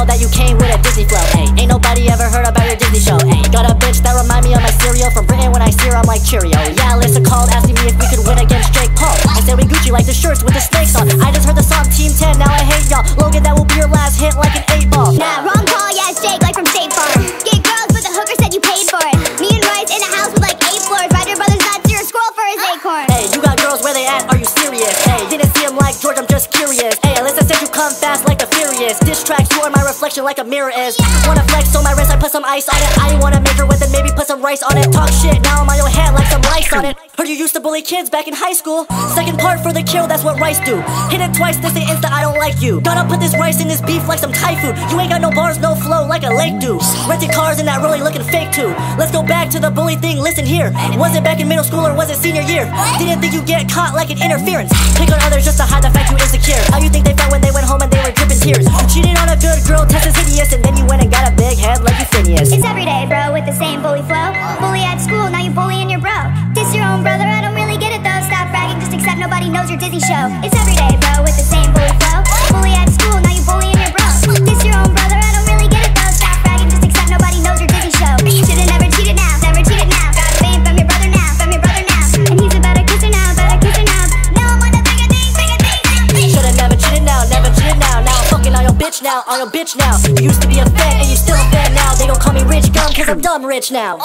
tell that you came with a Disney flow. Ay, ain't nobody ever heard about your Disney show. Ay, got a bitch that remind me of my cereal from Britain. When I see her, I'm like Cheerio. Yeah, Alyssa called asking me if we could win against Jake Paul. I said we Gucci like the shirts with the snakes on. I just heard the song Team 10, now I hate y'all. Logan, that will be your last hit like an 8-ball. Nah, wrong call, yeah, it's Jake, like from State Farm. Get girls, but the hooker said you paid for it. Me and Royce in a house with like 8 floors. Ryder Brothers nuts, you're a squirrel for his acorn. Hey, you got girls, where they at? Are you serious? Hey, didn't see him like George, I'm just curious. Hey, Alyssa said you come fast like the Furious. Diss tracks, you are my reflection like a mirror is. Wanna flex on my wrist, I put some ice on it. I wanna measure with it, maybe put some rice on it. Talk shit, now I'm on your head like some lice on it. Heard you used to bully kids back in high school. Second part for the kill, that's what Rice do. Hit it twice, this ain't insta, I don't like you. Gotta put this rice in this beef like some Thai food. You ain't got no bars, no flow like a lake do. Rented cars and that really looking fake too. Let's go back to the bully thing, listen here. Was it back in middle school or was it senior year? Didn't think you get caught like an interference. Pick on others just to hide the fact you insecure. How you think they felt when they went home and they were dripping tears? You cheated on a good girl, test is hideous, and then you went and got a big head like you Phineas. It's everyday, bro, with the same bully flow. Bully at school, now you bullying your bro. Diss your own brother, I don't really get it though. Stop bragging, just accept nobody knows your Disney show. It's everyday, bro, with the same bully flow. Bully at school, now you bullying your bro. Diss your own brother, I don't really get it though. Stop bragging, just accept nobody knows your Disney show. Should've never cheated now, never cheated now. Got fame from your brother now, from your brother now. And he's a better kisser now, better kisser now. Now I'm on the bigger things now. Should've never cheated now, never cheated now. Now I'm fucking on your bitch now, on your bitch now. You used to be a fan and you still a fan now. They gon' call me Rich Gum cause I'm dumb rich now.